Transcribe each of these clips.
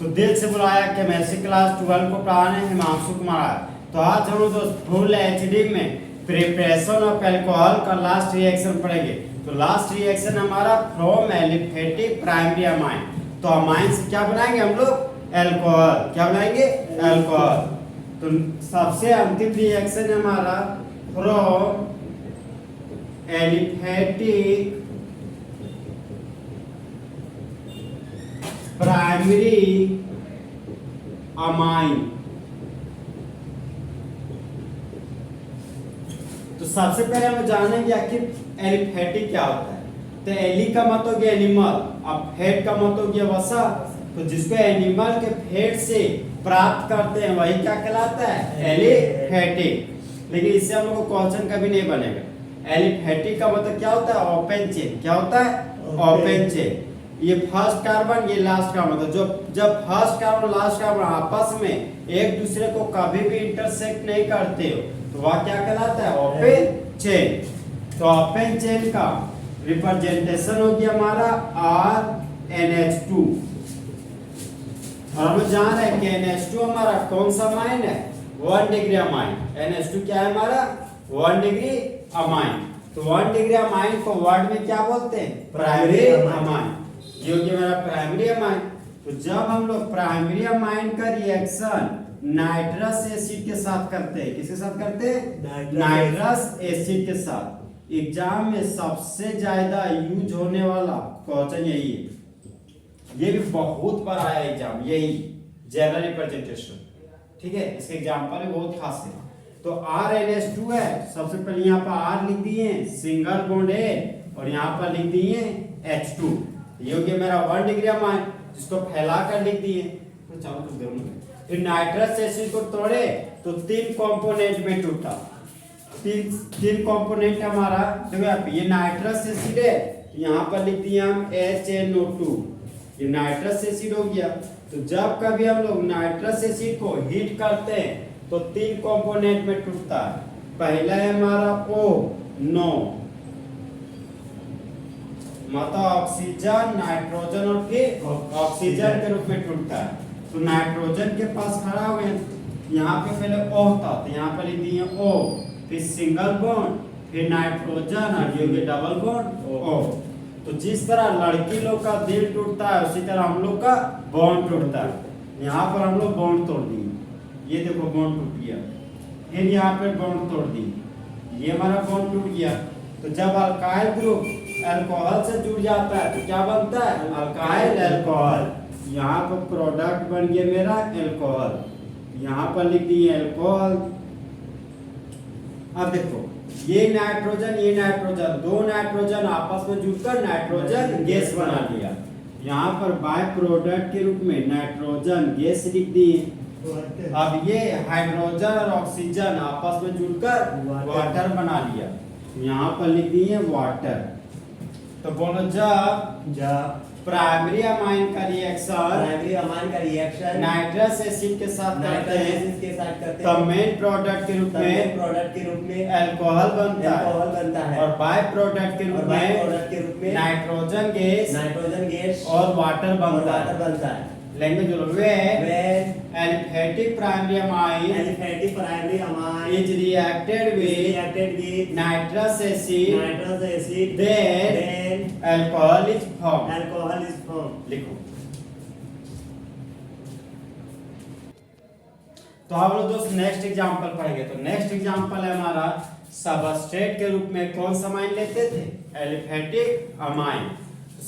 तो दिल से बुलाया केमिस्ट्री क्लास 12 को पढ़ाने हिमांशु कुमार। तो आज हम लोग फुल एचडी में प्रिपरेशन ऑफ अल्कोहल का लास्ट रिएक्शन पढ़ेंगे। तो लास्ट रिएक्शन हमारा फ्रॉम एलिफेटिक प्राइमरी अमाइन। तो अमाइन से क्या बनाएंगे हम लोग? अल्कोहल। क्या बनाएंगे? अल्कोहल। तो सबसे अंतिम रिएक्शन है हमारा फ्रॉम एलिफेटिक प्राइमरी अमाइन। तो सबसे पहले हम जानेंगे आखिर एलिफेटिक क्या होता है। तो एली का मतलब हो गया एनिमल, अब फेट का मतलब हो गया वसा। तो जिसको एनिमल के फेट से प्राप्त करते हैं वही क्या कहलाता है? एलिफेटिक। लेकिन इससे हम लोग को क्वेश्चन कभी नहीं बनेगा। एलिफेटिक का मतलब क्या होता है? Open chain. क्या होता है? Open chain. ये फर्स्ट कार्बन, ये लास्ट कार्बन। तो जब फर्स्ट कार्बन लास्ट कार्बन आपस में एक दूसरे को कभी भी इंटरसेक्ट नहीं करते हो तो वह क्या कहलाता है? Open chain. तो ओपन चेन का रिप्रेजेंटेशन हो गया हमारा RNH2। और हम जान रहे हैं कि NH2 हमारा कौन सा अमाइन है? 1 डिग्री अमाइन। NH2 क्या है हमारा? 1 डिग्री अमाइन। तो 1 डिग्री अमाइन को वर्ड में क्या बोलते हैं? Primary amine. ये हो गया मेरा प्राइमरी अमाइन। तो जब हम लोग प्राइमरी अमाइन का रिएक्शन नाइट्रस एसिड के साथ करते हैं, किसके साथ करते हैं? नाइट्रस एसिड के साथ। एग्जाम में सबसे ज्यादा यूज होने वाला क्वेश्चन यही है। ये भी बहुत बार आया एग्जाम, यही जनरल रिप्रेजेंटेशन। ठीक है, इसके एग्जाम्पल भी बहुत खास है। तो RNH2 है, सबसे पहले यहाँ पर R लिख दिए, सिंगल बॉन्ड है, और यहाँ पर लिख दिए H2। ये हो गया मेरा 1 डिग्री अमाइन, जिसको फैला कर लिख दिए। तो चालू कर दो। फिर नाइट्रस एसिड को तोड़े तो 3 कंपोनेंट में टूटा। तीन कंपोनेंट हमारा, देखो यहाँ पे ये नाइट्रस एसिड है, यहाँ पर लिख दिया हम HNO2। ये नाइट्रस एसिड हो गया। तो जब कभी हम लोग नाइट्रस एसिड को हीट करते हैं तो 3 कंपोनेंट में टूटता है। पहला है हमारा O9, मतलब ऑक्सीजन, नाइट्रोजन और फिर ऑक्सीजन के रूप में टूटता है। तो नाइट्रोजन के पास खड़ा हुए, यहाँ पे पहले O था, तो यहाँ पे लिख दिए O, फिर सिंगल बॉन्ड, फिर नाइट्रोजन, और ये डबल बॉन्ड O। तो जिस तरह लड़की लोग का दिल टूटता है उसी तरह हम लोग का बॉन्ड टूटता है। यहाँ पर हम लोग बॉन्ड तोड़ दिए, ये देखो बॉन्ड टूट गया। फिर यहाँ पे बॉन्ड तोड़ दिए, ये हमारा बॉन्ड टूट गया। तो जब अल्काइल ग्रुप अल्कोहल से जुड़ जाता है तो क्या बनता है? Alkyl alcohol. यहाँ पर प्रोडक्ट बन गया मेरा अल्कोहल, यहाँ पर लिख दिए अल्कोहल। अब देखो ये नाइट्रोजन, दो नाइट्रोजन आपस में जुड़कर नाइट्रोजन गैस बना लिया। यहाँ पर बाय प्रोडक्ट के रूप में नाइट्रोजन गैस लिख दिए। अब ये हाइड्रोजन और ऑक्सीजन आपस में जुड़कर वाटर बना लिया, यहाँ पर लिख दिए वाटर। तो बोलो जब प्राइमरी अमाइन का रिएक्शन नाइट्रस एसिड के साथ करते हैं तो मेन प्रोडक्ट के रूप में अल्कोहल बनता है, और बाय प्रोडक्ट के रूप में नाइट्रोजन गैस और वाटर बनता है। लैंग्वेज बोलो when aliphatic primary amine is reacted with nitrous acid then alcohol is formed। लिखो। तो हम लोग दोस्त नेक्स्ट एग्जांपल पढ़ेंगे। तो नेक्स्ट एग्जांपल है हमारा सबस्ट्रेट के रूप में कौन सा अमाइन लेते थे? Aliphatic amine.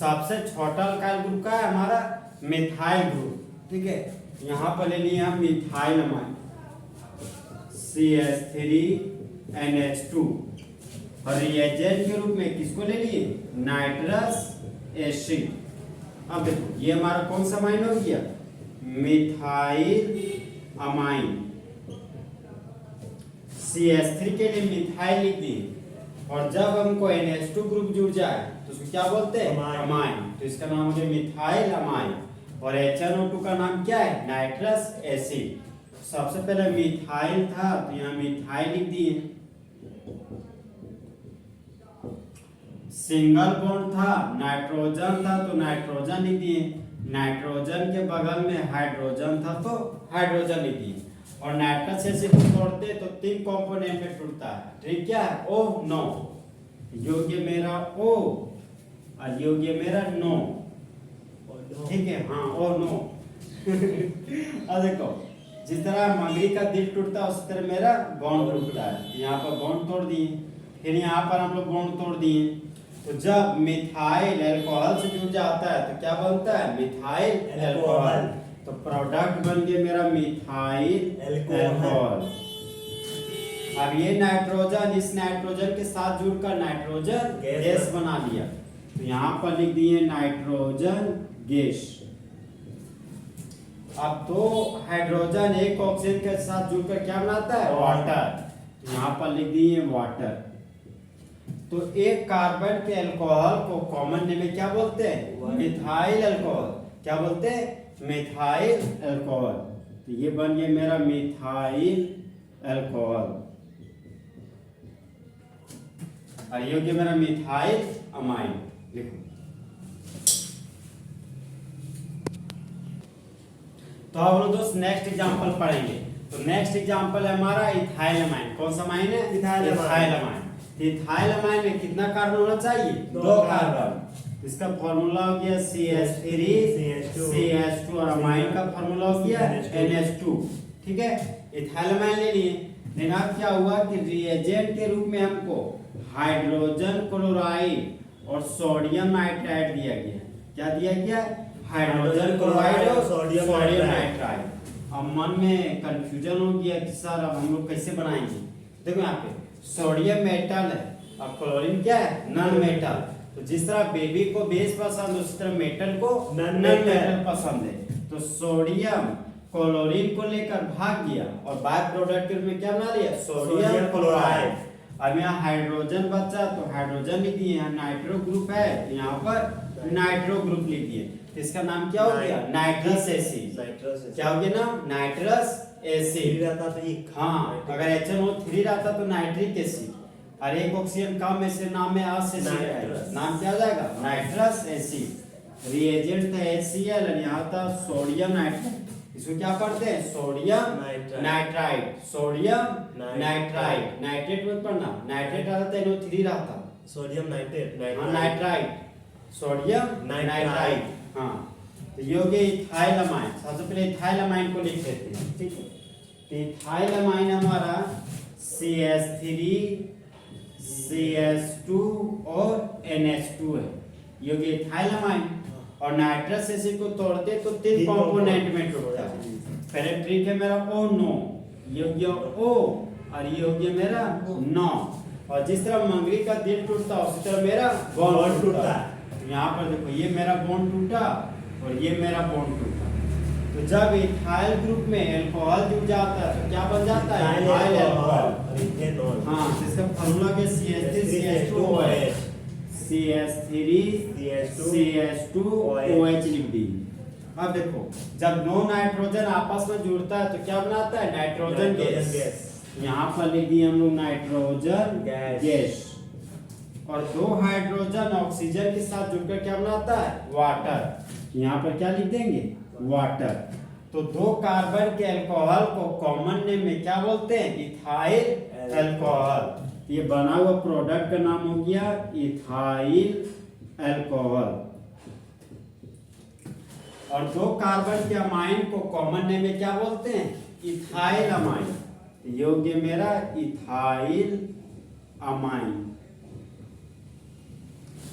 सबसे छोटा अल्काइल ग्रुप का है हमारा मिथाइल ग्रुप। ठीक है, यहाँ पर ले लिए हम मिथाइल अमाइन CH3NH2, और रिएजेंट के रूप में किसको ले लिए? Nitrous acid. अब देखो ये हमारा कौन सा अमाइन हो गया? Methyl amine. CH3 के लिए मिथाइल लिख दिए, और जब हमको NH2 ग्रुप जुड़ जाए तो उसको क्या बोलते हैं? अमाइन। तो इसका नाम हो गया मिथाइल अमाइन। और HNO2 का नाम क्या है? Nitrous acid. सबसे पहले मिथाइल था तो यहाँ मिथाइल लिख दिए, सिंगल बॉन्ड था, नाइट्रोजन था तो नाइट्रोजन लिख दिए, नाइट्रोजन के बगल में हाइड्रोजन था तो हाइड्रोजन लिख दिए, और नाइट्रस एसिड को तोड़ते तो 3 कंपोनेंट में टूटता है। ट्रिक क्या है? O नो, योग्य मेरा O और योग्य मेरा नो, ठीक है, हाँ O नो। अब देखो, जिस तरह मगरी का दिल टूटता है उसी तरह मेरा बॉन्ड टूटता है। यहाँ पर बॉन्ड तोड़ दिए, फिर यहाँ पर हम लोग बॉन्ड तोड़ दिए, तो जब मिथाइल अल्कोहल से जुड़ जाता है तो क्या बनता है? Methyl alcohol. तो प्रोडक्ट बन गया मेरा मिथाइल अल्कोहल। अब ये नाइट्रोजन इस नाइट्रोजन के साथ जुड़कर नाइट्रोजन गैस बना लिया, तो यहाँ पर लिख दिए नाइट्रोजन गैस। अब 2 हाइड्रोजन एक ऑक्सीजन के साथ जुड़कर क्या बनाता है? वाटर। यहाँ पर लिख दिए वाटर। तो एक कार्बन के अल्कोहल को कॉमन नेम में क्या बोलते हैं? Methyl alcohol. क्या बोलते हैं? Methyl alcohol. तो ये बन गया मेरा मिथाइल अल्कोहल, और ये हो गया मेरा मिथाइल अमाइन। लिखो, तो अब हम लोग दोस्त नेक्स्ट एग्जांपल पढ़ेंगे। तो नेक्स्ट एग्जांपल है हमारा इथाइल अमाइन। कौन सा अमाइन है? Ethyl amine. इथाइल अमाइन में कितना कार्बन होना चाहिए? 2 कार्बन। इसका फॉर्मूला हो गया CH3 CH2, और अमाइन का फॉर्मूला हो गया NH2। ठीक है, इथाइल अमाइन ले लिए। लेकिन अब क्या हुआ कि रिएजेंट के रूप में हमको हाइड्रोजन क्लोराइड और सोडियम नाइट्राइड दिया गया। क्या दिया गया? हाइड्रोजन क्लोराइड और सोडियम नाइट्राइड। अब मन में कंफ्यूजन हो गया कि सर अब हम लोग कैसे बनाएंगे। देखो यहाँ पे सोडियम मेटल है और क्लोरीन क्या है? Non metal. तो जिस तरह बेबी को बेस पसंद है उसी तरह मेटल को नॉन मेटल पसंद है। तो सोडियम क्लोरीन को लेकर भाग गया और बाय प्रोडक्ट के रूप में क्या बना लिया? Sodium chloride. अब यहाँ हाइड्रोजन बचा तो हाइड्रोजन लिख दिए, यहाँ नाइट्रो ग्रुप है यहाँ पर नाइट्रो ग्रुप लिख दिए। तो इसका नाम क्या हो गया? Nitrous acid. क्या हो गया ना? Nitrous acid. हाँ, अगर HNO3 रहता तो नाइट्रिक एसिड, और एक ऑक्सीजन कम ऐसे नाम में नाम क्या हो जाएगा? Nitrous acid. रिएजेंट था HCl और यहाँ था सोडियम नाइट्राइड। इसको क्या पढ़ते हैं? Sodium nitride. Sodium nitride, nitrate मत पढ़ना, नाइट्रेट रहता तो NO3 रहता, सोडियम नाइट्रेट, हाँ नाइट्राइड, सोडियम नाइट्राइड। हाँ, तो ये हो गया इथाइल अमाइन। सबसे पहले इथाइल अमाइन को लिख देते हैं, ठीक है। तो इथाइल अमाइन हमारा CH3 CH2 और NH2 है, ये हो गया इथाइल अमाइन। और नाइट्रस एसिड को तोड़ते तो 3 कंपोनेंट में टूटता है। पहले ट्रिक है मेरा O नो, ये हो गया O और ये हो गया मेरा नो। और जिस तरह मंगरी का दिल टूटता है उसी तरह मेरा बॉन्ड टूटता है। यहाँ पर देखो, ये मेरा बॉन्ड टूटा और ये मेरा बॉन्ड टूटा। तो जब इथाइल ग्रुप में अल्कोहल जुड़ जाता है तो क्या बन जाता है? Ethyl alcohol. हाँ, इसका फार्मूला क्या? CH3CH2OH, CH3CH2OH लिख दी। अब देखो, जब 2 नाइट्रोजन आपस में जुड़ता है तो क्या बनाता है? Nitrogen gas. यहाँ पर लिख दिए हम लोग नाइट्रोजन गैस। और 2 हाइड्रोजन ऑक्सीजन के साथ जुड़कर क्या बनाता है? वाटर। यहाँ पर क्या लिख देंगे? वाटर। तो 2 कार्बन के अल्कोहल को कॉमन नेम में क्या बोलते हैं? Ethyl alcohol. ये बना हुआ प्रोडक्ट का नाम हो गया इथाइल अल्कोहल। और 2 कार्बन के अमाइन को कॉमन नेम में क्या बोलते हैं? Ethyl amine. ये हो गया मेरा इथाइल अमाइन।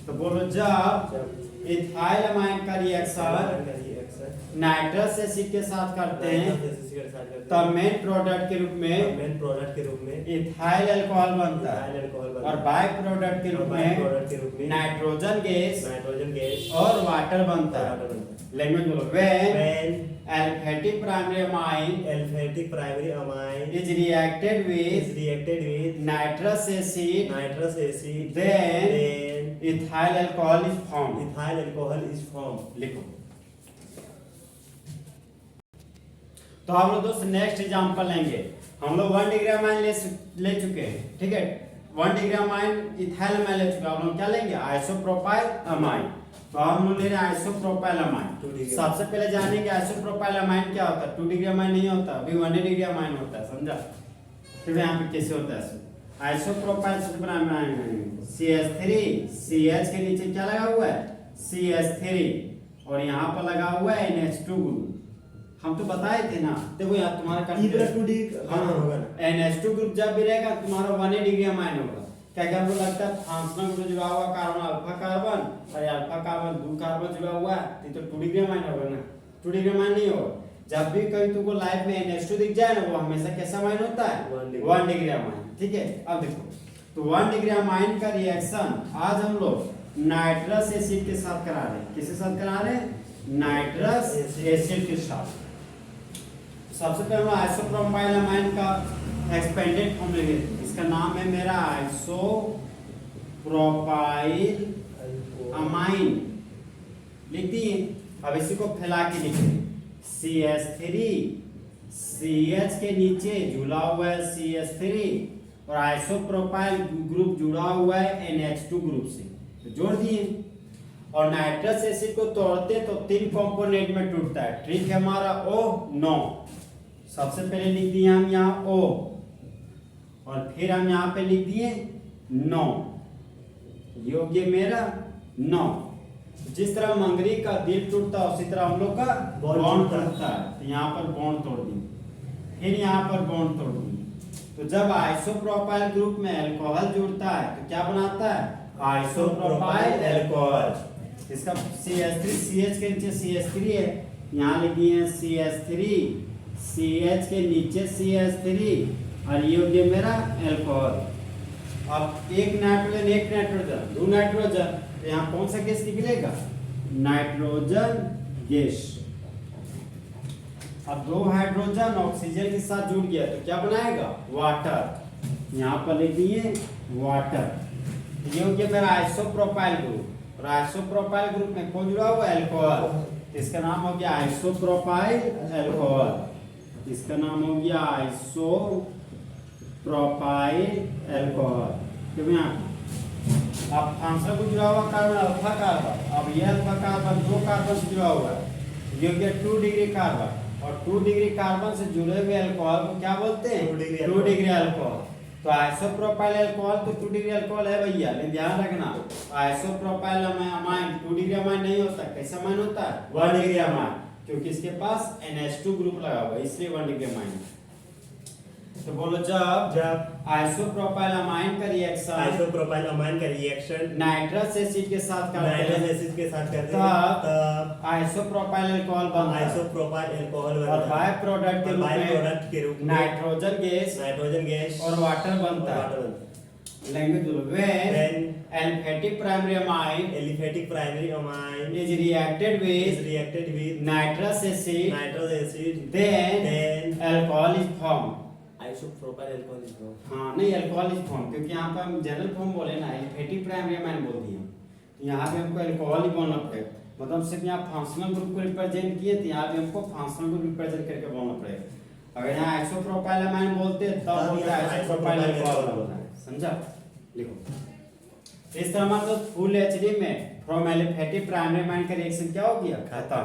तो बोलो, जब इथाइल अमाइन का रिएक्शन नाइट्रस एसिड के साथ करते हैं तब मेन प्रोडक्ट के रूप में इथाइल अल्कोहल बनता है, और बाय प्रोडक्ट के रूप में नाइट्रोजन गैस और वाटर बनता है। लैंग्वेज बोलो, when aliphatic primary amine is reacted with nitrous acid, then ethyl alcohol is formed। लिखो। तो हम लोग दोस्त नेक्स्ट एग्जांपल लेंगे। हम लोग 1 डिग्री अमाइन ले चुके हैं, ठीक है। 1 डिग्री अमाइन इथाइल अमाइन ले चुका, अब हम क्या लेंगे आइसोप्रोपाइल अमाइन। तो हम लोग ले रहे हैं आइसोप्रोपाइल अमाइन। सबसे पहले जानेंगे आइसोप्रोपाइल अमाइन क्या होता है। 2 डिग्री अमाइन नहीं होता, अभी 1 डिग्री अमाइन होता है, समझा। फिर यहाँ पे कैसे होता है आइसोप्रोपाइल से अमाइन CH3 CH के नीचे क्या लगा हुआ है CH3 और यहाँ पर लगा हुआ है NH2 ग्रुप। हम तो बताए थे ना, देखो यार तुम्हारा NH2 ग्रुप जब भी रहेगा तुम्हारा 1 डिग्री अमाइन होगा। क्या क्या हमको लगता है फंक्शनल ग्रुप जुड़ा हुआ कार्बन अल्फा कार्बन और अल्फा कार्बन 2 कार्बन जुड़ा हुआ है तो 2 डिग्री अमाइन होगा ना। 2 डिग्री अमाइन नहीं होगा। जब भी कभी तुमको लाइफ में NH2 दिख जाए ना वो हमेशा कैसा अमाइन होता है 1 डिग्री अमाइन। ठीक है, अब देखो तो 1 डिग्री अमाइन का रिएक्शन आज हम लोग नाइट्रस एसिड के साथ करा रहे हैं। किसके साथ करा रहे हैं नाइट्रस एसिड के साथ। सबसे पहले हम आइसोप्रोपाइल अमाइन का एक्सपेंडेड फॉर्म लेंगे। इसका नाम है मेरा आइसोप्रोपाइल अमाइन, लिख दिए। अब इसी को फैला के लिखेंगे CH3 CH के नीचे जुड़ा हुआ है CH3 और आइसोप्रोपाइल ग्रुप जुड़ा हुआ है NH2 ग्रुप से, तो जोड़ दिए। और नाइट्रस एसिड को तोड़ते तो 3 कंपोनेंट में टूटता है। ट्रिक है हमारा O9। सबसे पहले लिख दिए हम यहाँ O और फिर हम यहाँ पे लिख दिए 9, ये हो गया मेरा 9। जिस तरह मंगरी का दिल टूटता है उसी तरह हम लोग का बॉन्ड टूटता है। तो यहाँ पर बॉन्ड तोड़ दिए, फिर यहाँ पर बॉन्ड तोड़ दिए। तो जब आइसोप्रोपाइल ग्रुप में अल्कोहल जुड़ता है तो क्या बनाता है आइसोप्रोपाइल अल्कोहल। इसका CH3 CH के नीचे CH3 है, यहाँ लिख दिए CH3 CH के नीचे CH3 और ये हो गया मेरा अल्कोहल। अब एक नाइट्रोजन 2 नाइट्रोजन, तो यहाँ कौन सा गैस निकलेगा नाइट्रोजन गैस। अब 2 हाइड्रोजन ऑक्सीजन के साथ जुड़ गया तो क्या बनाएगा वाटर, यहाँ पर लिख दिए वाटर। ये हो गया मेरा आइसोप्रोपाइल ग्रुप। और आइसोप्रोपाइल ग्रुप में कौन जुड़ा हुआ है अल्कोहल, इसका नाम हो गया आइसोप्रोपाइल अल्कोहल। इसका नाम हो गया आइसोप्रोपाइल अल्कोहल। क्यों यहाँ अब फंक्शनल को जुड़ा हुआ कार्बन अल्फा कार्बन, अब ये अल्फा कार्बन 2 कार्बन से जुड़ा हुआ है, ये हो गया 2 डिग्री कार्बन। और 2 डिग्री कार्बन से जुड़े हुए अल्कोहल को क्या बोलते हैं 2 डिग्री अल्कोहल। तो आइसोप्रोपाइल अल्कोहल तो 2 डिग्री अल्कोहल है भैया, लेकिन ध्यान रखना आइसोप्रोपाइल अमाइन 2 डिग्री अमाइन नहीं होता, कैसा अमाइन होता है 1 डिग्री अमाइन, क्योंकि इसके पास NH2 ग्रुप लगा हुआ है इसलिए 1 डिग्री अमाइन। तो बोलो जब आइसोप्रोपाइल अमाइन का रिएक्शन नाइट्रस एसिड के साथ करते हैं तब आइसोप्रोपाइल अल्कोहल बनता है और बाय प्रोडक्ट के रूप में नाइट्रोजन गैस और वाटर बनता है। Language when aliphatic primary amine is reacted with nitrous acid then alcohol is formed। Isopropyl alcohol is form. हाँ नहीं अल्कोहल इज फॉर्म, क्योंकि यहाँ पर हम जनरल फॉर्म बोले ना एलिफेटिक प्राइमरी अमाइन बोल दिए, तो यहाँ पे हमको अल्कोहल ही बोलना पड़ेगा। मतलब सिर्फ यहाँ फंक्शनल ग्रुप को रिप्रेजेंट किए तो यहाँ पे हमको फंक्शनल ग्रुप रिप्रेजेंट करके बोलना पड़ेगा। अगर यहाँ आइसोप्रोपाइल अमाइन बोलते तब बोलते आइसोप्रोपाइल अल्कोहल बोलना है, समझा। लिखो इस तरह मतलब फुल एचडी में फ्रॉम एलिफेटिक प्राइमरी अमाइन का रिएक्शन क्या हो गया खत्म।